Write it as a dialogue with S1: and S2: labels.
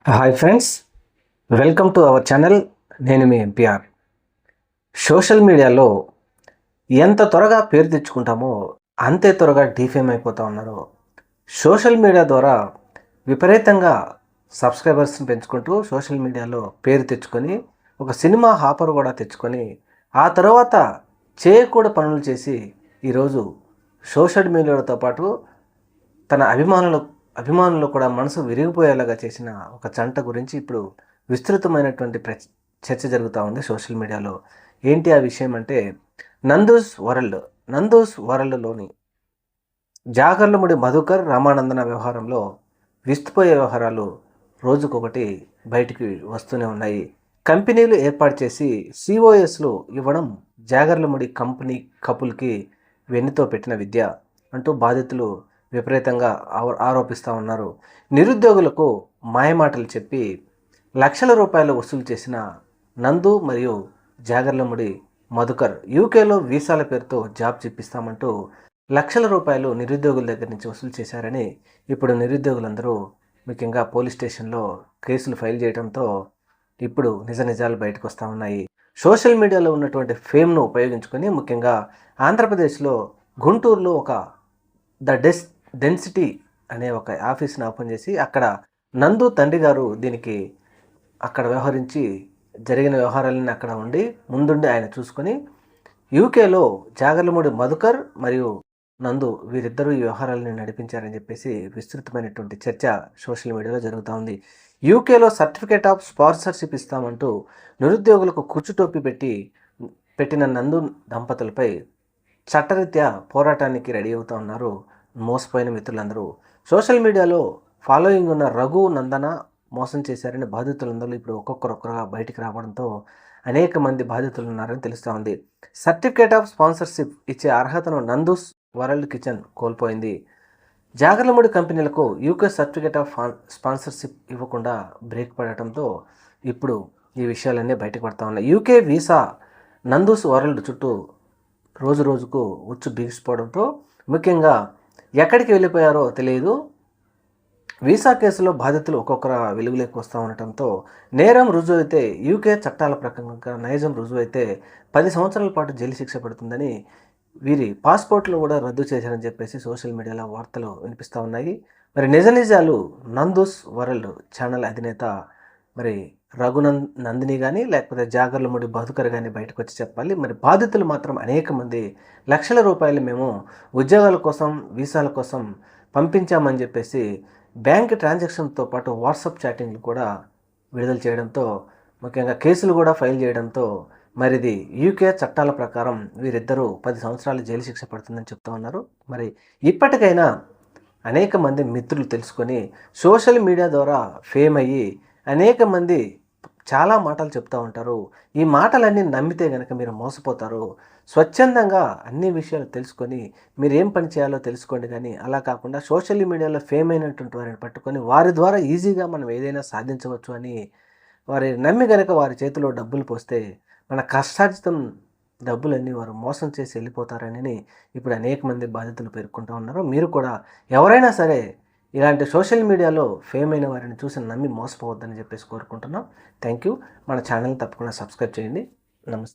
S1: Hi friends, welcome to our channel. నేను మీ MPR. Social మీడియాలో ఎంత త్వరగా పేరు తెచ్చుకుంటామో అంతే త్వరగా డీఫేమ్ అయిపోతూ ఉన్నారు. సోషల్ మీడియా ద్వారా విపరీతంగా సబ్స్క్రైబర్స్ని పెంచుకుంటూ సోషల్ మీడియాలో పేరు తెచ్చుకొని ఒక సినిమా హాపర్ కూడా తెచ్చుకొని ఆ తర్వాత చేయకూడని పనులు చేసి ఈరోజు సోషల్ మీడియాతో పాటు తన అభిమానులు కూడా మనసు విరిగిపోయేలాగా చేసిన ఒక జంట గురించి ఇప్పుడు విస్తృతమైనటువంటి చర్చ జరుగుతూ ఉంది సోషల్ మీడియాలో. ఏంటి ఆ విషయం అంటే, నందూస్ వరల్డ్లోని జాగర్లముడి మధుకర్ రామానందన వ్యవహారంలో విస్తుపోయే వ్యవహారాలు రోజుకొకటి బయటికి వస్తూనే ఉన్నాయి. కంపెనీలు ఏర్పాటు చేసి సిఓఎస్లు ఇవ్వడం జాగర్లముడి కంపెనీ కపుల్కి వెన్నుతో పెట్టిన విద్య అంటూ బాధితులు విపరీతంగా ఆరోపిస్తూ ఉన్నారు. నిరుద్యోగులకు మాయమాటలు చెప్పి లక్షల రూపాయలు వసూలు చేసిన నందు మరియు జాగర్లముడి మధుకర్ యూకేలో వీసాల పేరుతో జాబ్ చూపిస్తామంటూ లక్షల రూపాయలు నిరుద్యోగుల దగ్గర నుంచి వసూలు చేశారని ఇప్పుడు నిరుద్యోగులందరూ ముఖ్యంగా పోలీస్ స్టేషన్లో కేసులు ఫైల్ చేయడంతో ఇప్పుడు నిజాలు బయటకు వస్తూ ఉన్నాయి. సోషల్ మీడియాలో ఉన్నటువంటి ఫేమ్ను ఉపయోగించుకొని ముఖ్యంగా ఆంధ్రప్రదేశ్లో గుంటూరులో ఒక డెన్సిటీ అనే ఒక ఆఫీస్ని ఓపెన్ చేసి అక్కడ నందు తండ్రి గారు దీనికి అక్కడ వ్యవహరించి జరిగిన వ్యవహారాలన్నీ అక్కడ ముందుండి ఆయన చూసుకొని యూకేలో జాగర్లముడి మధుకర్ మరియు నందు వీరిద్దరూ ఈ వ్యవహారాలను నడిపించారని చెప్పేసి విస్తృతమైనటువంటి చర్చ సోషల్ మీడియాలో జరుగుతూ ఉంది. యూకేలో సర్టిఫికేట్ ఆఫ్ స్పాన్సర్షిప్ ఇస్తామంటూ నిరుద్యోగులకు కుచ్చుటోపి పెట్టిన నందు దంపతులపై చట్టరీత్యా పోరాటానికి రెడీ అవుతూ ఉన్నారు మోసపోయిన మిత్రులందరూ. సోషల్ మీడియాలో ఫాలోయింగ్ ఉన్న రఘు నందన మోసం చేశారని బాధితులందరూ ఇప్పుడు ఒక్కొక్కరొక్కరుగా బయటికి రావడంతో అనేక మంది బాధితులు ఉన్నారని తెలుస్తూ ఉంది. సర్టిఫికేట్ ఆఫ్ స్పాన్సర్షిప్ ఇచ్చే అర్హతను నందూస్ వరల్డ్ కిచెన్ కోల్పోయింది. జాగర్లముడి కంపెనీలకు యూకే సర్టిఫికేట్ ఆఫ్ స్పాన్సర్షిప్ ఇవ్వకుండా బ్రేక్ పడటంతో ఇప్పుడు ఈ విషయాలన్నీ బయటకు పడతా ఉన్నాయి. యూకే వీసా నందూస్ వరల్డ్ చుట్టూ రోజుకు ఉచ్చు బిగిసిపోవడంతో ముఖ్యంగా ఎక్కడికి వెళ్ళిపోయారో తెలియదు. వీసా కేసులో బాధితులు ఒక్కొక్కరు వెలుగులోకి వస్తూ ఉండటంతో నేరం రుజువు అయితే యూకే చట్టాల ప్రకారంగా నైజం రుజువు అయితే 10 సంవత్సరాల పాటు జైలు శిక్ష పడుతుందని వీరి పాస్పోర్ట్లు కూడా రద్దు చేశారని చెప్పేసి సోషల్ మీడియాలో వార్తలు వినిపిస్తూ ఉన్నాయి. మరి నిజాలు నందూస్ వరల్డ్ ఛానల్ అధినేత మరి నందిని కానీ లేకపోతే జాగర్లముడి మధుకర్ కానీ బయటకు వచ్చి చెప్పాలి. మరి బాధితులు మాత్రం అనేక మంది లక్షల రూపాయలు మేము ఉద్యోగాల కోసం వీసాల కోసం పంపించామని చెప్పేసి బ్యాంక్ ట్రాన్సాక్షన్తో పాటు వాట్సాప్ చాటింగ్లు కూడా విడుదల చేయడంతో ముఖ్యంగా కేసులు కూడా ఫైల్ చేయడంతో మరిది యూకే చట్టాల ప్రకారం వీరిద్దరూ 10 సంవత్సరాలు జైలు శిక్ష పడుతుందని చెప్తూ ఉన్నారు. మరి ఇప్పటికైనా అనేక మంది మిత్రులు తెలుసుకొని సోషల్ మీడియా ద్వారా ఫేమ్ అయ్యి అనేక మంది చాలా మాటలు చెప్తూ ఉంటారు. ఈ మాటలన్నీ నమ్మితే కనుక మీరు మోసపోతారు. స్వచ్ఛందంగా అన్ని విషయాలు తెలుసుకొని మీరు ఏం పని చేయాలో తెలుసుకోండి. కానీ అలా కాకుండా సోషల్ మీడియాలో ఫేమ్ అయినటువంటి వారిని పట్టుకొని వారి ద్వారా ఈజీగా మనం ఏదైనా సాధించవచ్చు అని వారి నమ్మి కనుక వారి చేతిలో డబ్బులు పోస్తే మన కష్టార్జితం డబ్బులన్నీ వారు మోసం చేసి వెళ్ళిపోతారని ఇప్పుడు అనేక మంది బాధితులు పేర్కొంటూ ఉన్నారు. మీరు కూడా ఎవరైనా సరే ఇలాంటి సోషల్ మీడియాలో ఫేమ్ అయిన వారిని చూసి నమ్మి మోసపోవద్దని చెప్పేసి కోరుకుంటున్నాం. Thank you. మన ఛానల్ తప్పకుండా సబ్స్క్రైబ్ చేయండి. నమస్తే.